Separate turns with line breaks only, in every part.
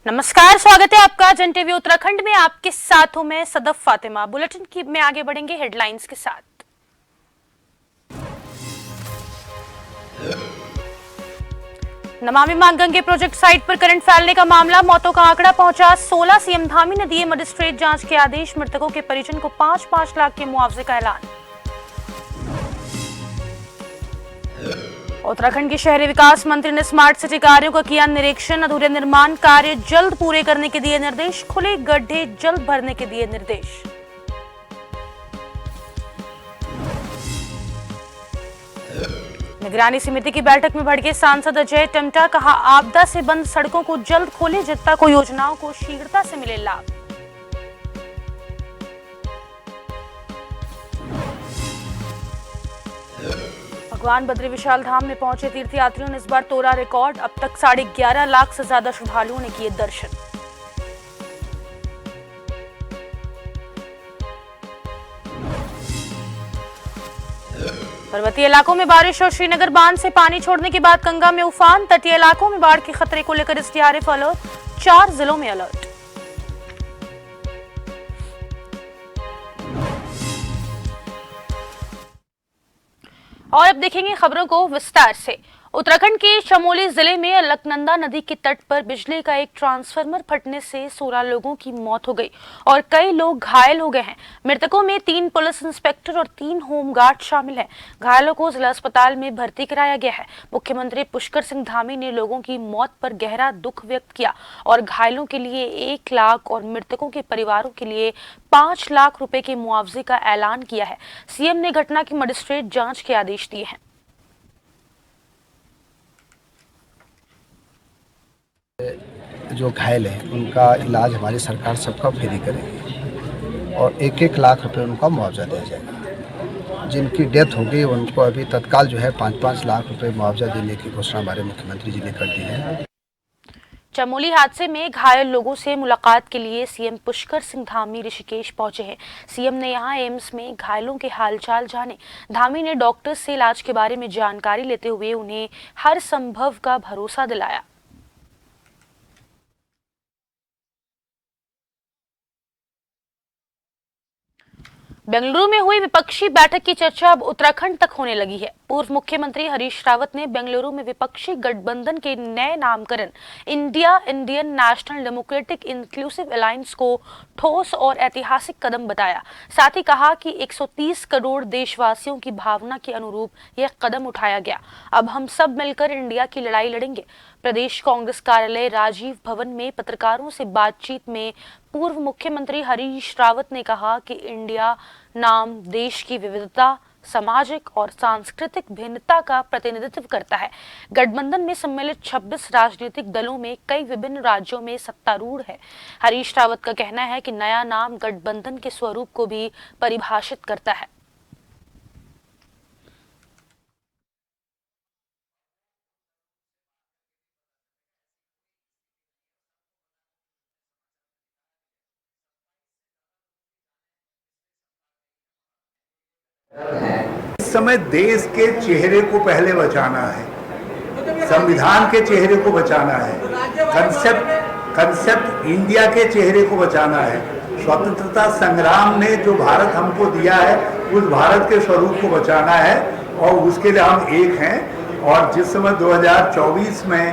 नमस्कार, स्वागत है आपका जन टीवी उत्तराखंड में। आपके साथ हूं मैं सदफ फातिमा। बुलेटिन की में आगे बढ़ेंगे हेडलाइंस के साथ। नमामि मां गंगे प्रोजेक्ट साइट पर करंट फैलने का मामला, मौतों का आंकड़ा पहुंचा 16। सीएम धामी ने दिए मजिस्ट्रेट जांच के आदेश। मृतकों के परिजन को 5-5 लाख के मुआवजे का ऐलान। उत्तराखंड के शहरी विकास मंत्री ने स्मार्ट सिटी कार्यों का किया निरीक्षण। अधूरे निर्माण कार्य जल्द पूरे करने के दिए निर्देश। खुले गड्ढे जल्द भरने के दिए निर्देश। निगरानी समिति की बैठक में भड़के सांसद अजय टमटा, कहा आपदा से बंद सड़कों को जल्द खोले, जनता को योजनाओं को शीघ्रता से मिले लाभ। भगवान बद्री विशाल धाम में पहुंचे तीर्थयात्रियों ने इस बार तोड़ा रिकॉर्ड। अब तक 11.5 लाख से ज्यादा श्रद्धालुओं ने किए दर्शन। पर्वतीय इलाकों में बारिश और श्रीनगर बांध से पानी छोड़ने के बाद गंगा में उफान। तटीय इलाकों में बाढ़ के खतरे को लेकर एसडीआरएफ अलर्ट, 4 जिलों में अलर्ट। और अब देखेंगे खबरों को विस्तार से। उत्तराखंड के चमोली जिले में अलकनंदा नदी के तट पर बिजली का एक ट्रांसफार्मर फटने से 16 लोगों की मौत हो गई और कई लोग घायल हो गए हैं। मृतकों में 3 पुलिस इंस्पेक्टर और 3 होमगार्ड शामिल हैं। घायलों को जिला अस्पताल में भर्ती कराया गया है। मुख्यमंत्री पुष्कर सिंह धामी ने लोगों की मौत पर गहरा दुख व्यक्त किया और घायलों के लिए 1 लाख और मृतकों के परिवारों के लिए 5 लाख रुपए के मुआवजे का ऐलान किया है। सीएम ने घटना की मजिस्ट्रेट जांच के आदेश दिए हैं।
जो घायल हैं उनका इलाज हमारी सरकार सबका फ्री करेगी और 1-1 लाख रुपए उनका मुआवजा दिया जाएगा। जिनकी डेथ हो गई उनको अभी तत्काल जो है 5-5 लाख रुपए मुआवजा देने की घोषणा हमारे मुख्यमंत्री जी ने कर दी है।
चमोली हादसे में घायल लोगों से मुलाकात के लिए सीएम पुष्कर सिंह धामी ऋषिकेश पहुंचे हैं। सीएम ने यहां एम्स में घायलों के हालचाल जाने। धामी ने डॉक्टर्स से इलाज के बारे में जानकारी लेते हुए उन्हें हर संभव का भरोसा दिलाया। बेंगलुरु में हुई विपक्षी बैठक की चर्चा अब उत्तराखंड तक होने लगी है। पूर्व मुख्यमंत्री हरीश रावत ने बेंगलुरु में विपक्षी गठबंधन के नए नामकरण Indian national democratic inclusive alliance को ठोस और ऐतिहासिक कदम बताया। साथ ही कहा कि 130 करोड़ देशवासियों की भावना के अनुरूप यह कदम उठाया गया। अब हम सब मिलकर इंडिया की लड़ाई लड़ेंगे। प्रदेश कांग्रेस कार्यालय राजीव भवन में पत्रकारों से बातचीत में पूर्व मुख्यमंत्री हरीश रावत ने कहा कि इंडिया नाम देश की विविधता, सामाजिक और सांस्कृतिक भिन्नता का प्रतिनिधित्व करता है। गठबंधन में सम्मिलित 26 राजनीतिक दलों में कई विभिन्न राज्यों में सत्तारूढ़ है। हरीश रावत का कहना है कि नया नाम गठबंधन के स्वरूप को भी परिभाषित करता है।
इस समय देश के चेहरे को पहले बचाना है, संविधान के चेहरे को बचाना है, कंसेप्ट इंडिया के चेहरे को बचाना है। स्वतंत्रता संग्राम ने जो भारत हमको दिया है उस भारत के स्वरूप को बचाना है और उसके लिए हम एक हैं। और जिस समय 2024 में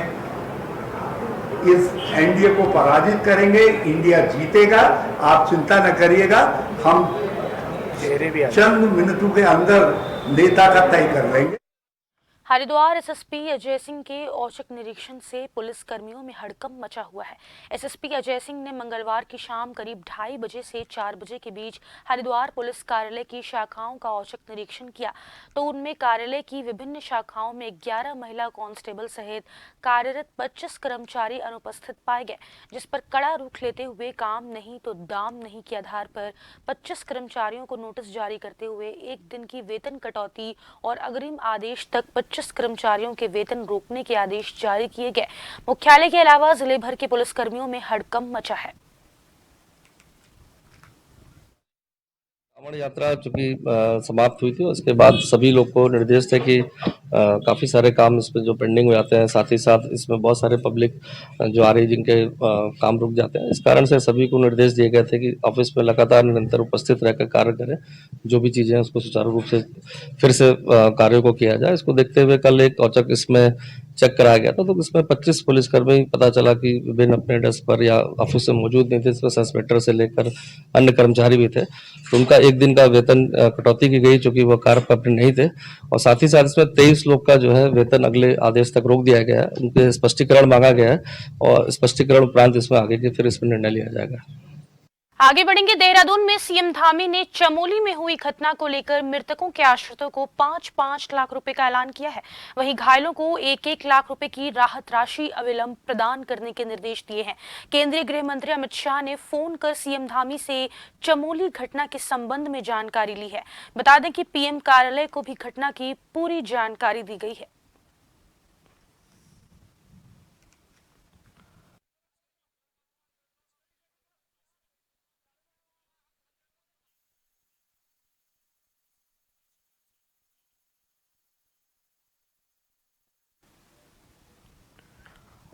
इस एनडीए को पराजित करेंगे, इंडिया जीतेगा, आप चिंता न करिएगा। हम चंद मिनटों के अंदर नेता का तय कर लेंगे।
हरिद्वार एसएसपी अजय सिंह के औचक निरीक्षण से पुलिस कर्मियों में हड़कंप मचा हुआ है। एसएसपी अजय सिंह ने मंगलवार की शाम करीब 2:30 बजे से 4 बजे के बीच हरिद्वार पुलिस कार्यालय की शाखाओं का औचक निरीक्षण किया तो उनमें कार्यालय की विभिन्न शाखाओं में 11 महिला कांस्टेबल सहित कार्यरत 25 कर्मचारी अनुपस्थित पाए गए, जिस पर कड़ा रुख लेते हुए काम नहीं तो दाम नहीं के आधार पर 25 कर्मचारियों को नोटिस जारी करते हुए 1 दिन की वेतन कटौती और अग्रिम आदेश तक 25 कर्मचारियों के वेतन रोकने के आदेश जारी किए गए। मुख्यालय के अलावा जिले भर के पुलिसकर्मियों में हड़कंप मचा है।
कांवड़ यात्रा चूंकि समाप्त हुई थी, उसके बाद सभी लोग को निर्देश थे कि काफ़ी सारे काम इसमें जो पेंडिंग हो जाते हैं, साथ ही साथ इसमें बहुत सारे पब्लिक जो आ रही जिनके काम रुक जाते हैं, इस कारण से सभी को निर्देश दिए गए थे कि ऑफिस में लगातार निरंतर उपस्थित रहकर कार्य करें, जो भी चीज़ें हैं उसको सुचारू रूप से फिर से कार्यों को किया जाए। इसको देखते हुए कल एक औचक इसमें चेक कराया गया था, तो इसमें 25 पुलिसकर्मी पता चला कि विभिन्न अपने डेस्क पर या ऑफिस में मौजूद नहीं थे, इसमें इंस्पेक्टर से लेकर अन्य कर्मचारी भी थे, तो उनका एक दिन का वेतन कटौती की गई, चूंकि वो कार्य पर नहीं थे, और साथ ही साथ इसमें 23 लोग का जो है वेतन अगले आदेश तक रोक दिया गया है। उनके स्पष्टीकरण मांगा गया है और स्पष्टीकरण उपरांत इसमें आगे के फिर इसमें निर्णय लिया जाएगा।
आगे बढ़ेंगे। देहरादून में सीएम धामी ने चमोली में हुई घटना को लेकर मृतकों के आश्रितों को 5-5 लाख रुपए का ऐलान किया है। वहीं घायलों को 1-1 लाख रुपए की राहत राशि अविलंब प्रदान करने के निर्देश दिए हैं। केंद्रीय गृह मंत्री अमित शाह ने फोन कर सीएम धामी से चमोली घटना के संबंध में जानकारी ली है। बता दें कि पीएम कार्यालय को भी घटना की पूरी जानकारी दी गई है।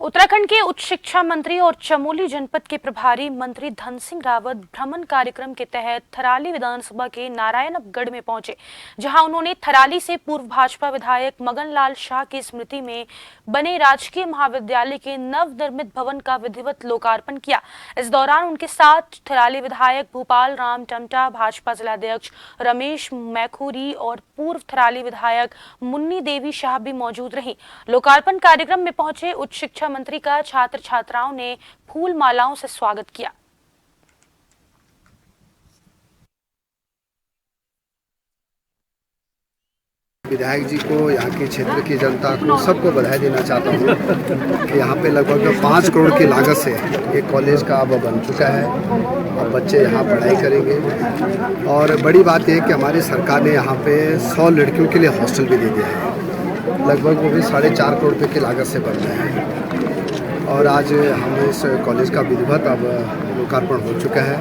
उत्तराखंड के उच्च शिक्षा मंत्री और चमोली जनपद के प्रभारी मंत्री धन सिंह रावत भ्रमण कार्यक्रम के तहत थराली विधानसभा के नारायणगढ़ में पहुंचे, जहां उन्होंने थराली से पूर्व भाजपा विधायक मगन लाल शाह की स्मृति में बने राजकीय महाविद्यालय के नवनिर्मित भवन का विधिवत लोकार्पण किया। इस दौरान उनके साथ थराली विधायक भूपाल राम टमटा, भाजपा जिलाध्यक्ष रमेश मैखुरी और पूर्व थराली विधायक मुन्नी देवी शाह भी मौजूद रही। लोकार्पण कार्यक्रम में पहुंचे उच्च शिक्षा मंत्री का छात्र छात्राओं ने फूल मालाओं से स्वागत किया।
विधायक जी को, यहाँ के क्षेत्र की जनता को, सबको बधाई देना चाहता हूँ कि यहाँ पे लगभग 5 करोड़ की लागत से एक कॉलेज का अब बन चुका है और बच्चे यहाँ पढ़ाई करेंगे। और बड़ी बात यह है कि हमारी सरकार ने यहाँ पे 100 लड़कियों के लिए हॉस्टल भी दे दिया है, लगभग वो भी 4.5 करोड़ रुपये की लागत से बन रहे हैं। और आज हम इस कॉलेज का विधिवत अब लोकार्पण हो चुका है।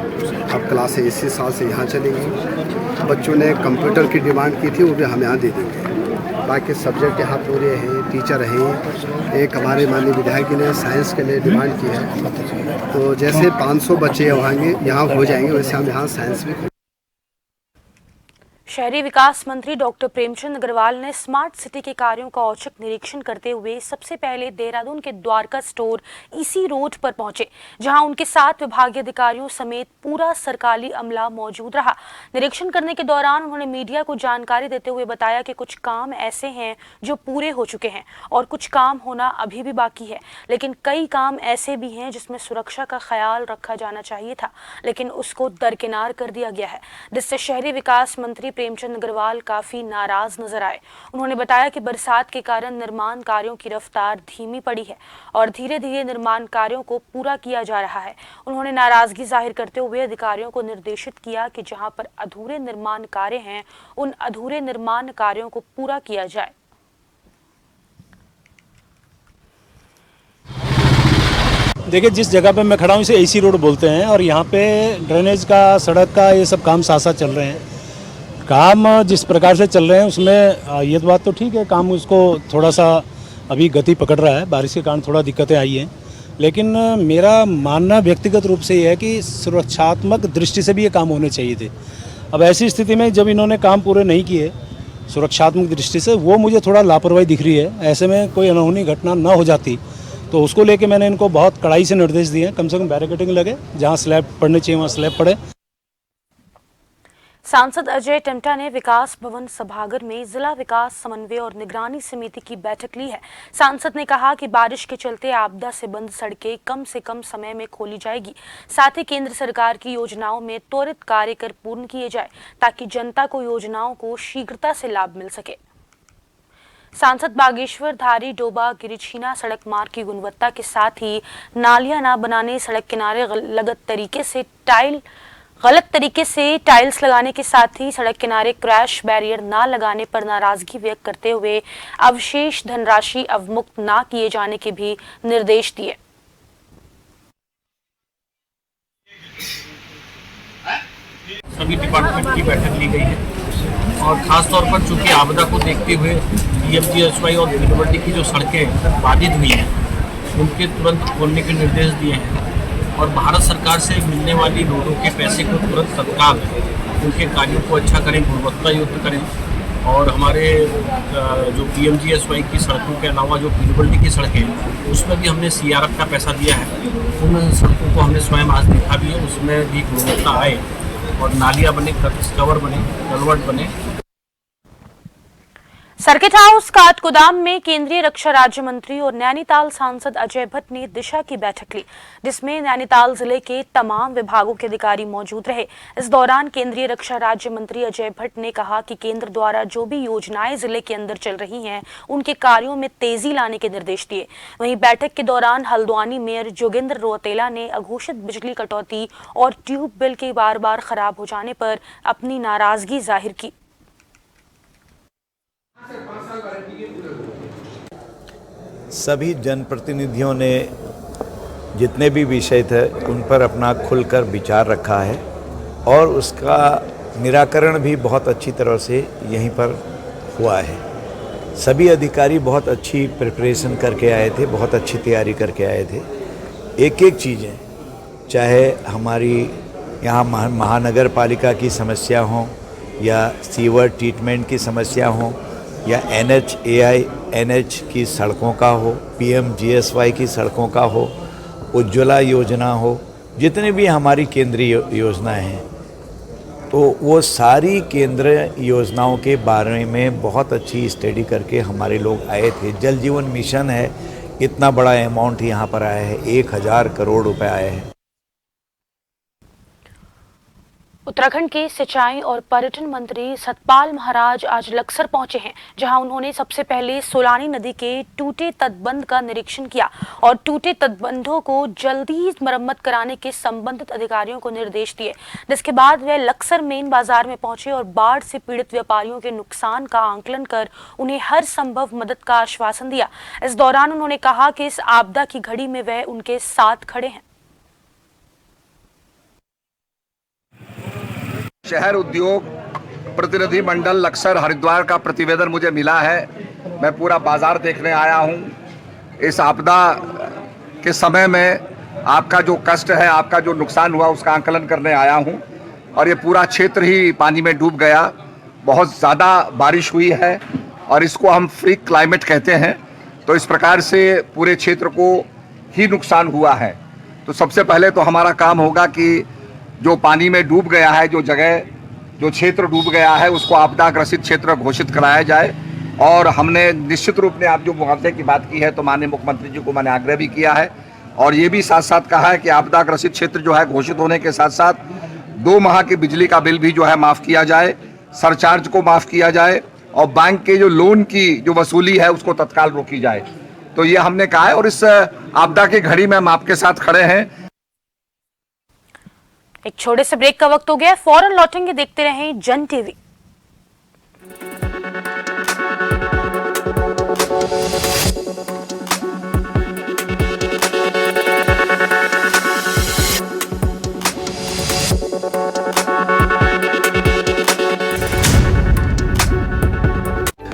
अब क्लासें इसी साल से यहाँ चलेंगी। बच्चों ने कंप्यूटर की डिमांड की थी, वो भी हम यहाँ दे देंगे। बाकी सब्जेक्ट यहाँ पूरे हैं, टीचर हैं। एक हमारे माननीय विधायक जी ने साइंस के लिए डिमांड की है, तो जैसे 500 बच्चे यहाँ हो जाएंगे, वैसे हम यहाँ साइंस भी।
शहरी विकास मंत्री डॉक्टर प्रेमचंद अग्रवाल ने स्मार्ट सिटी के कार्यों का औचक निरीक्षण करते हुए सबसे पहले देहरादून के द्वारका स्टोर इसी रोड पर पहुंचे, जहां उनके साथ विभागीय अधिकारियों समेत पूरा सरकारी अमला मौजूद रहा। निरीक्षण करने के दौरान उन्होंने मीडिया को जानकारी देते हुए बताया कि कुछ काम ऐसे हैं जो पूरे हो चुके हैं और कुछ काम होना अभी भी बाकी है, लेकिन कई काम ऐसे भी हैं जिसमें सुरक्षा का ख्याल रखा जाना चाहिए था, लेकिन उसको दरकिनार कर दिया गया है, जिससे शहरी विकास मंत्री प्रेमचंद अग्रवाल काफी नाराज नजर आए। उन्होंने बताया कि बरसात के कारण निर्माण कार्यों की रफ्तार धीमी पड़ी है और धीरे धीरे निर्माण कार्यों को पूरा किया जा रहा है। उन्होंने नाराजगी जाहिर करते हुए अधिकारियों को निर्देशित किया कि जहां पर अधूरे निर्माण कार्य हैं, उन अधूरे निर्माण कार्यों को पूरा किया जाए।
देखिए, जिस जगह पे मैं खड़ा हूँ इसे एसी रोड बोलते हैं और यहाँ पे ड्रेनेज का, सड़क का, ये सब काम साथ साथ चल रहे हैं। काम जिस प्रकार से चल रहे हैं उसमें ये बात तो ठीक है, काम उसको थोड़ा सा अभी गति पकड़ रहा है, बारिश के कारण थोड़ा दिक्कतें आई हैं, लेकिन मेरा मानना व्यक्तिगत रूप से ये है कि सुरक्षात्मक दृष्टि से भी ये काम होने चाहिए थे। अब ऐसी स्थिति में जब इन्होंने काम पूरे नहीं किए सुरक्षात्मक दृष्टि से, वो मुझे थोड़ा लापरवाही दिख रही है। ऐसे में कोई अनहोनी घटना न हो जाती तो उसको लेके मैंने इनको बहुत कड़ाई से निर्देश दिए हैं, कम से कम बैरिकेडिंग लगे, जहाँ स्लैब पड़ने चाहिए वहाँ स्लैब पड़े।
सांसद अजय टमटा ने विकास भवन सभागार में जिला विकास समन्वय और निगरानी समिति की बैठक ली है। सांसद ने कहा कि बारिश के चलते आपदा से बंद सड़कें कम से कम समय में खोली जाएगी, साथ ही केंद्र सरकार की योजनाओं में त्वरित कार्य कर पूर्ण किए जाए ताकि जनता को योजनाओं को शीघ्रता से लाभ मिल सके। सांसद बागेश्वर धारी डोबा गिरिछीना सड़क मार्ग की गुणवत्ता के साथ ही नालियां न बनाने, सड़क किनारे गलत तरीके से टाइल्स लगाने के साथ ही सड़क किनारे क्रैश बैरियर न लगाने पर नाराजगी व्यक्त करते हुए अवशेष धनराशि अवमुक्त न किए जाने के भी निर्देश दिए।
सभी डिपार्टमेंट की बैठक ली गई है और ख़ास तौर पर चूँकि आपदा को देखते हुए PMGSY और पीडब्ल्यूडी की जो सड़कें बाधित हुई हैं उनके तुरंत खोलने के निर्देश दिए हैं और भारत सरकार से मिलने वाली लोगों के पैसे को तुरंत तत्काल उनके कार्यों को अच्छा करें, गुणवत्ता युक्त करें और हमारे जो PMGSY की सड़कों के अलावा जो पीडब्ल्यूडी की सड़कें उसमें भी हमने CRF का पैसा दिया है। उन सड़कों को हमने स्वयं आज देखा भी है, उसमें भी गुणवत्ता आए और नालियाँ बने, कवर बने, कलवर्ट बने।
सर्किट हाउस काठगोदाम में केंद्रीय रक्षा राज्य मंत्री और नैनीताल सांसद अजय भट्ट ने दिशा की बैठक ली, जिसमें नैनीताल जिले के तमाम विभागों के अधिकारी मौजूद रहे। इस दौरान केंद्रीय रक्षा राज्य मंत्री अजय भट्ट ने कहा कि केंद्र द्वारा जो भी योजनाएं जिले के अंदर चल रही हैं उनके कार्यों में तेजी लाने के निर्देश दिए। वहीं बैठक के दौरान हल्द्वानी मेयर जोगिंद्र रोतेला ने अघोषित बिजली कटौती और ट्यूब बिल के बार बार खराब हो जाने पर अपनी नाराजगी जाहिर की।
सभी जनप्रतिनिधियों ने जितने भी विषय थे उन पर अपना खुलकर विचार रखा है और उसका निराकरण भी बहुत अच्छी तरह से यहीं पर हुआ है। सभी अधिकारी बहुत अच्छी प्रिपरेशन करके आए थे, बहुत अच्छी तैयारी करके आए थे। एक एक चीज़ें, चाहे हमारी यहाँ महानगर पालिका की समस्या हो या सीवर ट्रीटमेंट की समस्या हो या NH की सड़कों का हो, PMGSY की सड़कों का हो, उज्ज्वला योजना हो, जितने भी हमारी केंद्रीय योजनाएं हैं, तो वो सारी केंद्रीय योजनाओं के बारे में बहुत अच्छी स्टडी करके हमारे लोग आए थे। जल जीवन मिशन है, इतना बड़ा अमाउंट यहाँ पर आया है, 1000 करोड़ रुपए आए हैं।
उत्तराखंड के सिंचाई और पर्यटन मंत्री सतपाल महाराज आज लक्सर पहुंचे हैं, जहां उन्होंने सबसे पहले सोलानी नदी के टूटे तटबंध का निरीक्षण किया और टूटे तटबंधों को जल्दी मरम्मत कराने के संबंधित अधिकारियों को निर्देश दिए। जिसके बाद वे लक्सर मेन बाजार में पहुंचे और बाढ़ से पीड़ित व्यापारियों के नुकसान का आंकलन कर उन्हें हर संभव मदद का आश्वासन दिया। इस दौरान उन्होंने कहा कि इस आपदा की घड़ी में वे उनके साथ खड़े हैं।
शहर उद्योग प्रतिनिधि मंडल लक्सर हरिद्वार का प्रतिवेदन मुझे मिला है। मैं पूरा बाजार देखने आया हूँ। इस आपदा के समय में आपका जो कष्ट है, आपका जो नुकसान हुआ, उसका आंकलन करने आया हूँ। और ये पूरा क्षेत्र ही पानी में डूब गया। बहुत ज़्यादा बारिश हुई है और इसको हम फ्रीक क्लाइमेट कहते हैं। तो इस प्रकार से पूरे क्षेत्र को ही नुकसान हुआ है। तो सबसे पहले तो हमारा काम होगा कि जो पानी में डूब गया है, जो क्षेत्र डूब गया है, उसको आपदा ग्रसित क्षेत्र घोषित कराया जाए। और हमने निश्चित रूप में आप जो मुआवजे की बात की है, तो माननीय मुख्यमंत्री जी को मैंने आग्रह भी किया है और ये भी साथ साथ कहा है कि आपदा ग्रसित क्षेत्र जो है घोषित होने के साथ साथ 2 माह की बिजली का बिल भी जो है माफ़ किया जाए, सरचार्ज को माफ़ किया जाए और बैंक के जो लोन की जो वसूली है उसको तत्काल रोकी जाए। तो ये हमने कहा है और इस आपदा की घड़ी में हम आपके साथ खड़े हैं।
एक छोटे से ब्रेक का वक्त हो गया, फौरन लौटेंगे। देखते रहें जन टीवी।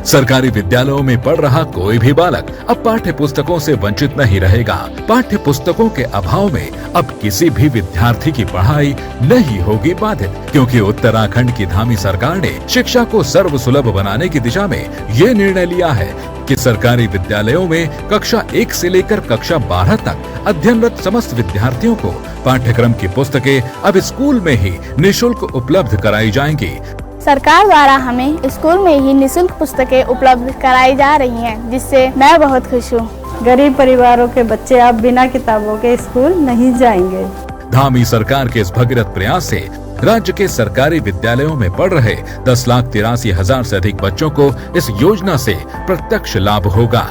सरकारी विद्यालयों में पढ़ रहा कोई भी बालक अब पाठ्य पुस्तकों से वंचित नहीं रहेगा। पाठ्य पुस्तकों के अभाव में अब किसी भी विद्यार्थी की पढ़ाई नहीं होगी बाधित, क्योंकि उत्तराखंड की धामी सरकार ने शिक्षा को सर्वसुलभ बनाने की दिशा में ये निर्णय लिया है कि सरकारी विद्यालयों में कक्षा 1 से लेकर कक्षा 12 तक अध्ययनरत समस्त विद्यार्थियों को पाठ्यक्रम की पुस्तकें अब स्कूल में ही निःशुल्क उपलब्ध कराई जाएंगी।
सरकार द्वारा हमें स्कूल में ही निःशुल्क पुस्तकें उपलब्ध कराई जा रही हैं, जिससे मैं बहुत खुश हूँ।
गरीब परिवारों के बच्चे अब बिना किताबों के स्कूल नहीं जाएंगे।
धामी सरकार के इस भगीरथ प्रयास से राज्य के सरकारी विद्यालयों में पढ़ रहे 10,83,000 से अधिक बच्चों को इस योजना से प्रत्यक्ष लाभ होगा।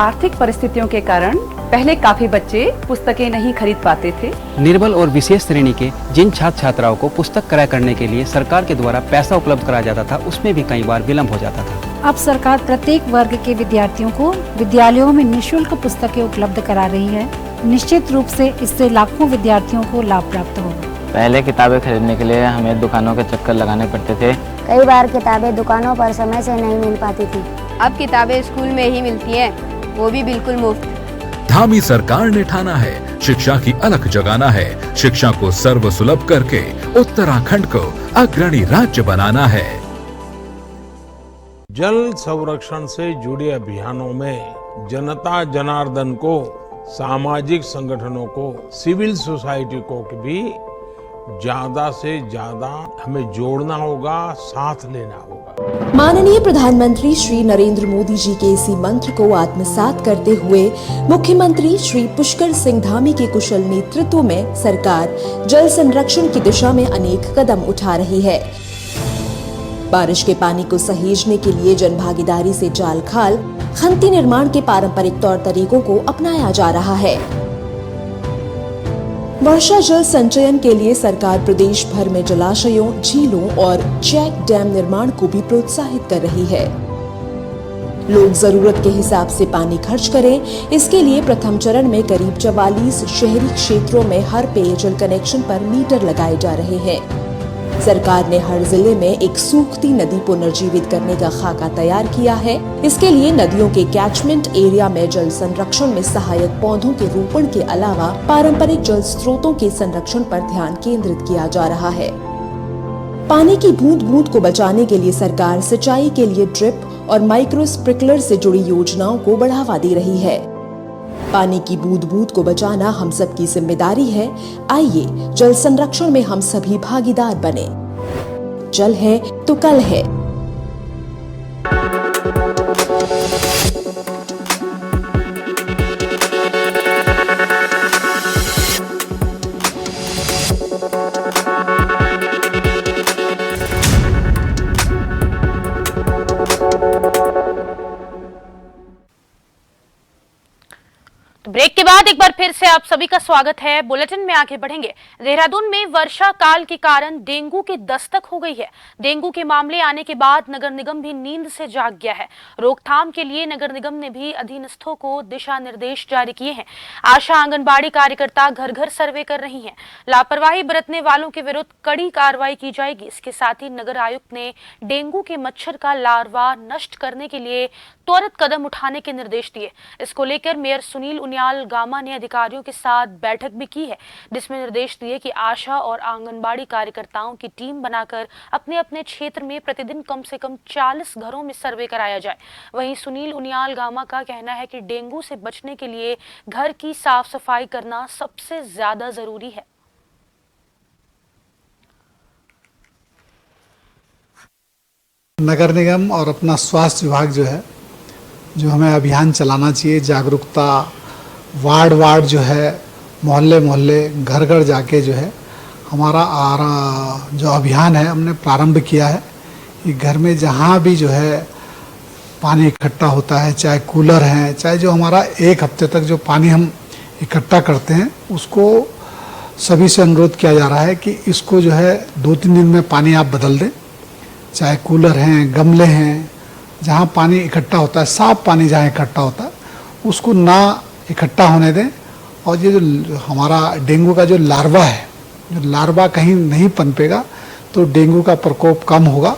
आर्थिक परिस्थितियों के कारण पहले काफी बच्चे पुस्तकें नहीं खरीद पाते थे।
निर्बल और विशेष श्रेणी के जिन छात्र छात्राओं को पुस्तक क्रय करने के लिए सरकार के द्वारा पैसा उपलब्ध कराया जाता था, उसमें भी कई बार विलम्ब हो जाता था।
अब सरकार प्रत्येक वर्ग के विद्यार्थियों को विद्यालयों में निःशुल्क पुस्तकें उपलब्ध करा रही है। निश्चित रूप से इससे लाखों विद्यार्थियों को लाभ प्राप्त होगा।
पहले किताबें खरीदने के लिए हमें दुकानों के चक्कर लगाने पड़ते थे।
कई बार किताबें दुकानों पर समय से नहीं मिल पाती थी।
अब किताबें स्कूल में ही मिलती हैं, वो भी बिल्कुल मुफ्त।
धामी सरकार ने ठाना है शिक्षा की अलख जगाना है, शिक्षा को सर्वसुलभ करके उत्तराखंड को अग्रणी राज्य बनाना है।
जल संरक्षण से जुड़े अभियानों में जनता जनार्दन को, सामाजिक संगठनों को, सिविल सोसाइटी को भी ज्यादा से ज्यादा हमें जोड़ना होगा, साथ लेना होगा।
माननीय प्रधानमंत्री श्री नरेंद्र मोदी जी के इसी मंत्र को आत्मसात करते हुए मुख्यमंत्री श्री पुष्कर सिंह धामी के कुशल नेतृत्व में सरकार जल संरक्षण की दिशा में अनेक कदम उठा रही है। बारिश के पानी को सहेजने के लिए जनभागीदारी से जाल खाल, खंती निर्माण के पारंपरिक तौर तरीकों को अपनाया जा रहा है। वर्षा जल संचयन के लिए सरकार प्रदेश भर में जलाशयों, झीलों और चेक डैम निर्माण को भी प्रोत्साहित कर रही है। लोग जरूरत के हिसाब से पानी खर्च करें, इसके लिए प्रथम चरण में करीब 44 शहरी क्षेत्रों में हर पेयजल कनेक्शन पर मीटर लगाए जा रहे हैं। सरकार ने हर जिले में एक सूखती नदी पुनर्जीवित करने का खाका तैयार किया है। इसके लिए नदियों के कैचमेंट एरिया में जल संरक्षण में सहायक पौधों के रोपण के अलावा पारंपरिक जल स्रोतों के संरक्षण पर ध्यान केंद्रित किया जा रहा है। पानी की बूंद बूंद को बचाने के लिए सरकार सिंचाई के लिए ड्रिप और माइक्रो स्प्रिंकलर से जुड़ी योजनाओं को बढ़ावा दे रही है। पानी की बूंद बूंद को बचाना हम सबकी जिम्मेदारी है। आइए जल संरक्षण में हम सभी भागीदार बने। जल है तो कल है।
ब्रेक के बाद एक बार फिर से आप सभी का स्वागत है। बुलेटिन में आगे बढ़ेंगे। देहरादून में वर्षा काल के कारण डेंगू की दस्तक हो गई है। डेंगू के मामले आने के बाद नगर निगम भी नींद से जाग गया है। रोकथाम के लिए नगर निगम ने भी अधीनस्थों को दिशा निर्देश जारी किए हैं। आशा आंगनबाड़ी कार्यकर्ता घर घर सर्वे कर रही हैं। लापरवाही बरतने वालों के विरुद्ध कड़ी कार्रवाई की जाएगी। इसके साथ ही नगर आयुक्त ने डेंगू के मच्छर का लार्वा नष्ट करने के लिए त्वरित कदम उठाने के निर्देश दिए। इसको लेकर मेयर सुनील उनियाल गामा ने अधिकारियों के साथ बैठक भी की है, जिसमें निर्देश दिए कि आशा और आंगनबाड़ी कार्यकर्ताओं की टीम बनाकर अपने अपने क्षेत्र में प्रतिदिन कम से कम 40 घरों में सर्वे कराया जाए। वहीं सुनील उनियाल गामा का कहना है कि डेंगू से बचने के लिए घर की साफ सफाई करना सबसे ज्यादा जरूरी है।
नगर निगम और अपना स्वास्थ्य विभाग जो हमें अभियान चलाना चाहिए, जागरूकता वार्ड वार्ड जो है, मोहल्ले मोहल्ले, घर घर जाके जो है हमारा जो अभियान है हमने प्रारंभ किया है कि घर में जहाँ भी जो है पानी इकट्ठा होता है, चाहे कूलर हैं, चाहे जो हमारा एक हफ्ते तक जो पानी हम इकट्ठा करते हैं, उसको सभी से अनुरोध किया जा रहा है कि इसको जो है 2-3 दिन में पानी आप बदल दें। चाहे कूलर हैं, गमले हैं, जहाँ पानी इकट्ठा होता है, साफ पानी जहाँ इकट्ठा होता है, उसको ना इकट्ठा होने दें। और ये जो हमारा डेंगू का जो लार्वा है, जो लार्वा कहीं नहीं पनपेगा तो डेंगू का प्रकोप कम होगा।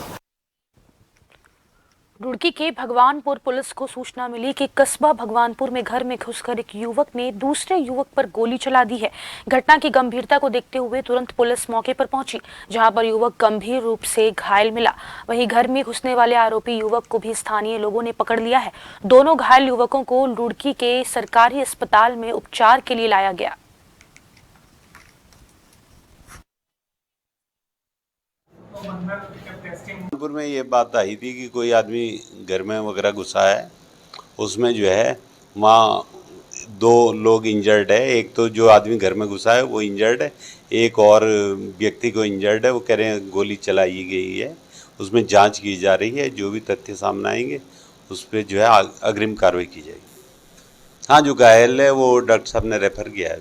रुड़की के भगवानपुर पुलिस को सूचना मिली कि कस्बा भगवानपुर में घर में घुसकर एक युवक ने दूसरे युवक पर गोली चला दी है। घटना की गंभीरता को देखते हुए तुरंत पुलिस मौके पर पहुंची, जहां पर युवक गंभीर रूप से घायल मिला। वहीं घर में घुसने वाले आरोपी युवक को भी स्थानीय लोगों ने पकड़ लिया है। दोनों घायल युवकों को रुड़की के सरकारी अस्पताल में उपचार के लिए लाया गया।
में ये बात आई थी कि कोई आदमी घर में वगैरह घुसा है, उसमें जो है वहाँ 2 लोग इंजर्ड है। एक तो जो आदमी घर में घुसा है वो इंजर्ड है, एक और व्यक्ति को इंजर्ड है। वो कह रहे हैं गोली चलाई गई है, उसमें जांच की जा रही है। जो भी तथ्य सामने आएंगे उस पर जो है अग्रिम कार्रवाई की जाएगी। हाँ, जो घायल है वो डॉक्टर साहब ने रेफर किया है।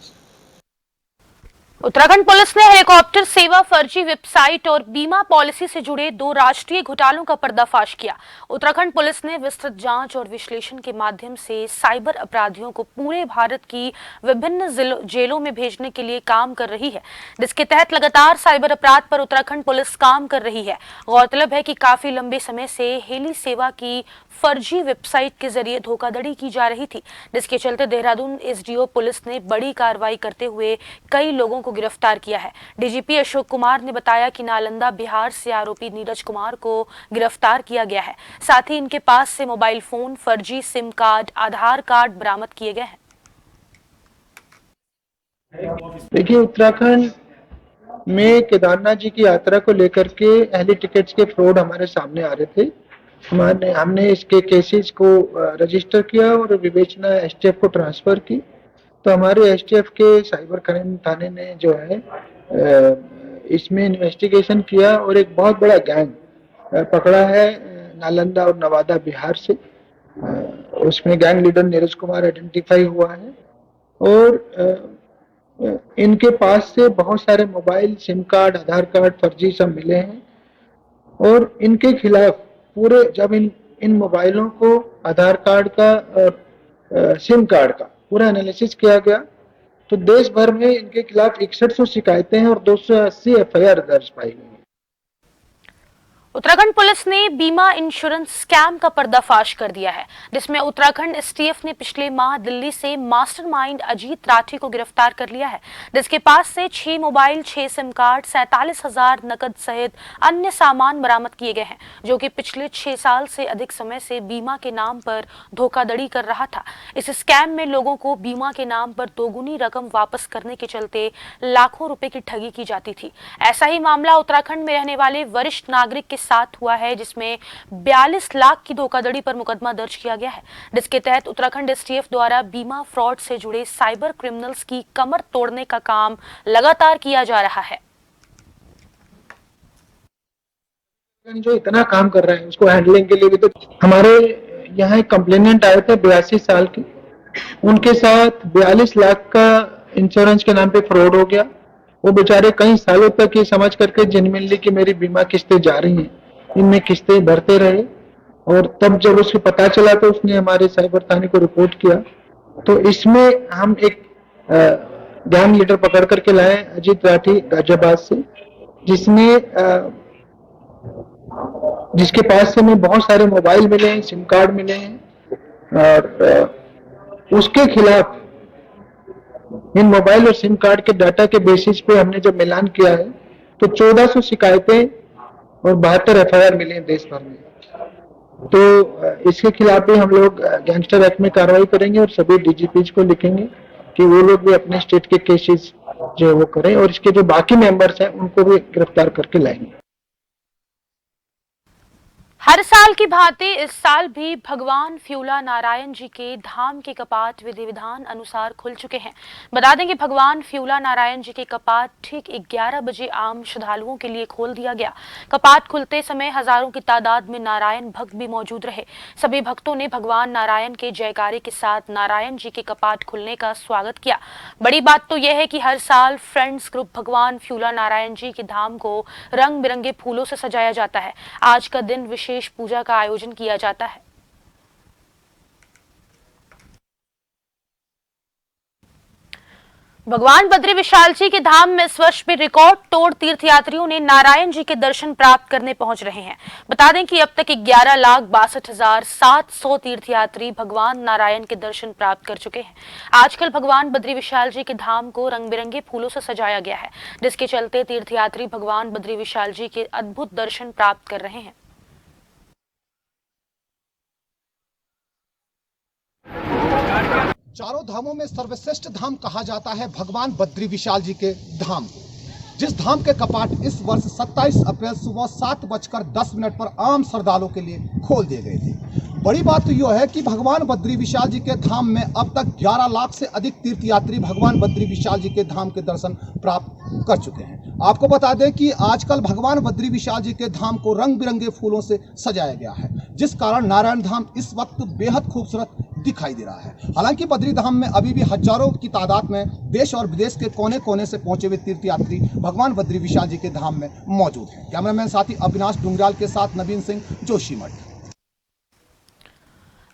उत्तराखंड पुलिस ने हेलीकॉप्टर सेवा फर्जी वेबसाइट और बीमा पॉलिसी से जुड़े 2 राष्ट्रीय घोटालों का पर्दाफाश किया। उत्तराखंड पुलिस ने विस्तृत जांच और विश्लेषण के माध्यम से साइबर अपराधियों को पूरे भारत की विभिन्न जेलों में भेजने के लिए काम कर रही है, जिसके तहत लगातार साइबर अपराध पर उत्तराखंड पुलिस काम कर रही है। गौरतलब है कि काफी लंबे समय से हेली सेवा की फर्जी वेबसाइट के जरिए धोखाधड़ी की जा रही थी, जिसके चलते देहरादून एसडीओ पुलिस ने बड़ी कार्रवाई करते हुए कई लोगों को गिरफ्तार किया है। डीजीपी अशोक कुमार ने बताया कि नालंदा बिहार से आरोपी नीरज कुमार को गिरफ्तार किया गया है। साथ ही इनके पास से मोबाइल फोन, फर्जी सिम कार्ड, आधार कार्ड बरामद किए गए हैं।
देखिए, उत्तराखंड में केदारनाथ जी की यात्रा को लेकर के हेली टिकट्स के फ्रॉड हमारे सामने आ रहे थे। हमने इसके केसेस को रजिस्टर किया और विवेचना एसटीएफ को ट्रांसफर की। तो हमारे एसटीएफ के साइबर क्राइम थाने ने जो है इसमें इन्वेस्टिगेशन किया और एक बहुत बड़ा गैंग पकड़ा है नालंदा और नवादा बिहार से। उसमें gang leader Neeraj Kumar identify हुआ है और इनके पास से बहुत सारे मोबाइल, सिम कार्ड, आधार कार्ड फर्जी सब मिले हैं और इनके खिलाफ पूरे जब इन मोबाइलों को, आधार कार्ड का और सिम कार्ड का पूरा एनालिसिस किया गया तो देश भर में इनके खिलाफ 6100 शिकायतें हैं और 280 एफआईआर दर्ज पाई गई।
उत्तराखंड पुलिस ने बीमा इंश्योरेंस स्कैम का पर्दाफाश कर दिया है, जिसमें उत्तराखंड एसटीएफ ने पिछले माह दिल्ली से मास्टरमाइंड अजीत राठी को गिरफ्तार कर लिया है, जिसके पास से 6 मोबाइल, 6 सिम कार्ड, 47,000 नकद सहित अन्य सामान बरामद किए गए हैं, जो कि पिछले 6 साल से अधिक समय से बीमा के नाम पर धोखाधड़ी कर रहा था। इस स्कैम में लोगों को बीमा के नाम पर दोगुनी रकम वापस करने के चलते लाखों रुपए की ठगी की जाती थी। ऐसा ही मामला उत्तराखंड में रहने वाले वरिष्ठ नागरिक के साथ हुआ है, जिसमें 42 लाख की धोखाधड़ी पर मुकदमा दर्ज किया गया है, जिसके तहत उत्तराखंड एसटीएफ द्वारा बीमा फ्रॉड से जुड़े साइबर क्रिमिनल्स की कमर तोड़ने का काम लगातार किया जा रहा है।
जो इतना काम कर रहे हैं उसको हैंडलिंग के लिए भी तो हमारे यहाँ एक कंप्लेनेंट आए थे 82 साल के, उनके साथ 42 लाख का इंश्योरेंस के नाम पे फ्रॉड हो गया। वो बेचारे कई सालों तक ये समझ करके जेन्युइनली कि मेरी बीमा किस्तें जा रही हैं, इनमें किस्तें भरते रहे और तब जब उसको पता चला तो उसने हमारे साइबर थाने को रिपोर्ट किया। तो इसमें हम एक गैंग लीडर पकड़ करके लाए अजीत राठी गाजियाबाद से, जिसके पास से हमें बहुत सारे मोबाइल मिले हैं, सिम कार्ड मिले हैं और उसके खिलाफ इन मोबाइल और सिम कार्ड के डाटा के बेसिस पे हमने जब मिलान किया है तो 1400 शिकायतें और 72 एफआईआर मिले हैं देश भर में। तो इसके खिलाफ भी हम लोग गैंगस्टर एक्ट में कार्रवाई करेंगे और सभी डीजीपीज को लिखेंगे कि वो लोग भी अपने स्टेट के केसेस जो है वो करें और इसके जो बाकी मेंबर्स हैं उनको भी गिरफ्तार करके लाएंगे।
हर साल की भांति इस साल भी भगवान फ्यूला नारायण जी के धाम के कपाट विधि विधान अनुसार खुल चुके हैं। बता दें कि भगवान फ्यूला नारायण जी के कपाट ठीक 11 बजे आम श्रद्धालुओं के लिए खोल दिया गया। कपाट खुलते समय हजारों की तादाद में नारायण भक्त भी मौजूद रहे। सभी भक्तों ने भगवान नारायण के जयकारे के साथ नारायण जी के कपाट खुलने का स्वागत किया। बड़ी बात तो यह है कि हर साल फ्रेंड्स ग्रुप भगवान फ्यूला नारायण जी के धाम को रंग बिरंगे फूलों से सजाया जाता है। आज का दिन विशेष पूजा का आयोजन किया जाता है। भगवान बद्री विशाल जी के धाम में इस वर्ष भी रिकॉर्ड तोड़ तीर्थयात्रियों ने नारायण जी के दर्शन प्राप्त करने पहुंच रहे हैं। बता दें कि अब तक 11,62,700 तीर्थयात्री भगवान नारायण के दर्शन प्राप्त कर चुके हैं। आजकल भगवान बद्री विशाल जी के धाम को रंग बिरंगे फूलों से सजाया गया है, जिसके चलते तीर्थयात्री भगवान बद्री विशाल जी के अद्भुत दर्शन प्राप्त कर रहे हैं।
चारों धामों में सर्वश्रेष्ठ धाम कहा जाता है भगवान बद्री विशाल जी के धाम, जिस धाम के कपाट इस वर्ष 27 अप्रैल सुबह 7:10 पर आम श्रद्धालुओं के लिए खोल दिए गए थे। बड़ी बात तो यह है कि भगवान बद्री विशाल जी के धाम में अब तक 11 लाख से अधिक तीर्थयात्री भगवान बद्री विशाल जी के धाम के दर्शन प्राप्त कर चुके हैं। आपको बता दें कि आजकल भगवान बद्री विशाल जी के धाम को रंग बिरंगे फूलों से सजाया गया है, जिस कारण नारायण धाम इस वक्त बेहद खूबसूरत दिखाई दे रहा है। हालांकि बद्री धाम में अभी भी हजारों की तादाद में देश और विदेश के कोने कोने से पहुंचे हुए तीर्थयात्री भगवान बद्री विशाल जी के धाम में मौजूद हैं। कैमरामैन साथी अविनाश डुंगराल के साथ नवीन सिंह, जोशीमठ।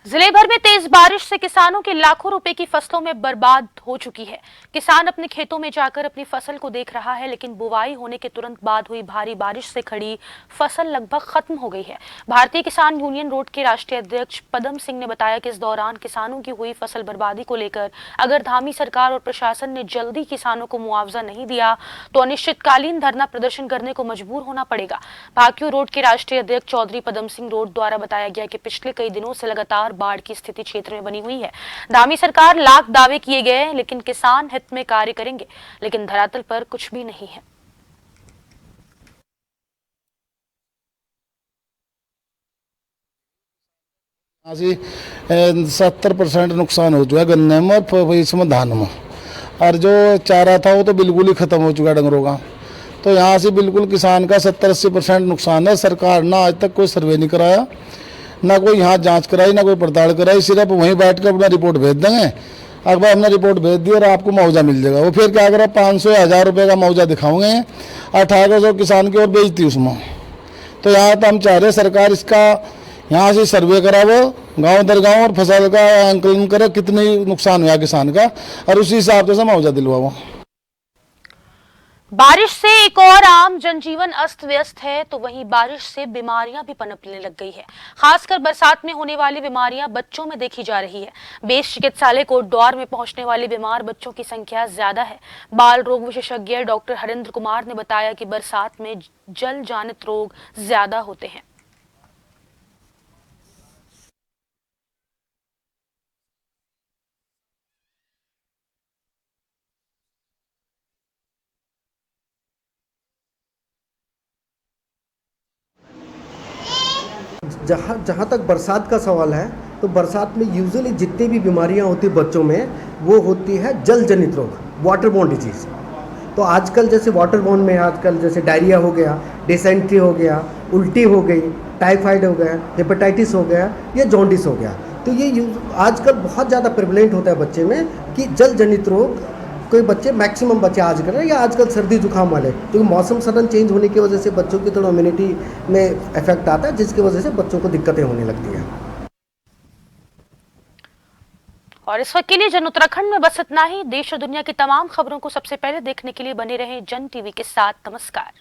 जिले भर में तेज बारिश से किसानों के लाखों रुपए की फसलों में बर्बाद हो चुकी है। किसान अपने खेतों में जाकर अपनी फसल को देख रहा है, लेकिन बुवाई होने के तुरंत बाद हुई भारी बारिश से खड़ी फसल लगभग खत्म हो गई है। भारतीय किसान यूनियन रोड के राष्ट्रीय अध्यक्ष पदम सिंह ने बताया कि इस दौरान किसानों की हुई फसल बर्बादी को लेकर अगर धामी सरकार और प्रशासन ने जल्दी किसानों को मुआवजा नहीं दिया तो अनिश्चितकालीन धरना प्रदर्शन करने को मजबूर होना पड़ेगा। भाकियू रोड के राष्ट्रीय अध्यक्ष चौधरी पदम सिंह रोड द्वारा बताया गया कि पिछले कई दिनों से लगातार बाढ़ की स्थिति क्षेत्र में बनी हुई है। धामी सरकार लाख दावे किए गए हैं, लेकिन किसान हित में कार्य करेंगे, लेकिन धरातल पर कुछ भी नहीं है।
अभी 70% नुकसान हो चुका है गन्ने में और इसमें धान में, और जो चारा था वो तो बिल्कुल ही खत्म हो चुका है डंगरों का। तो यहाँ से बिल्कुल किसान का 70-80% नुकसान है। सरकार ने आज तक कोई सर्वे नहीं कराया, ना कोई यहाँ जांच कराई, ना कोई पड़ताल कराई, सिर्फ वहीं बैठ कर अपना रिपोर्ट भेज देंगे। अगर हमने रिपोर्ट भेज दी और आपको मुआवजा मिल जाएगा, वो फिर क्या करें 500 या 1000 रुपये का मुआवजा दिखाओगे, 1800 किसान की और बेचती उसमें। तो यहाँ तो हम चाह रहे सरकार इसका यहाँ से सर्वे करावो गांव दर गांव और फसल का आंकलन करे कितनी नुकसान हुआ किसान का, और उसी हिसाब से मुआवजा दिलवाओ।
बारिश से एक और आम जनजीवन अस्त व्यस्त है, तो वहीं बारिश से बीमारियां भी पनपने लग गई है। खासकर बरसात में होने वाली बीमारियां बच्चों में देखी जा रही है। बेस चिकित्सालय कोटद्वार में पहुंचने वाले बीमार बच्चों की संख्या ज्यादा है। बाल रोग विशेषज्ञ डॉक्टर हरेंद्र कुमार ने बताया कि बरसात में जल जनित रोग ज्यादा होते हैं।
जहाँ तक बरसात का सवाल है, तो बरसात में यूजुअली जितनी भी बीमारियाँ होती हैं बच्चों में, वो होती है जल जनित रोग, वाटर बोर्न डिजीज़। तो आजकल जैसे वाटर बोर्न में आजकल जैसे डायरिया हो गया, डिसेंट्री हो गया, उल्टी हो गई, टाइफाइड हो गया, हेपेटाइटिस हो गया या जॉन्डिस हो गया। तो ये आजकल बहुत ज़्यादा प्रेवलेंट होता है बच्चे में कि जल जनित रोग। कोई बच्चे मैक्सिमम बच्चे आज कर रहे हैं, या आजकल सर्दी जुकाम वाले, तो मौसम सडन चेंज होने की वजह से बच्चों की थोड़ा इम्यूनिटी में इफेक्ट आता है, जिसकी वजह से बच्चों को दिक्कतें होने लगती हैं।
और इस वक्त के लिए जन उत्तराखंड में बस इतना ही। देश और दुनिया की तमाम खबरों को सबसे पहले देखने के लिए बने रहें जन टीवी के साथ। नमस्कार।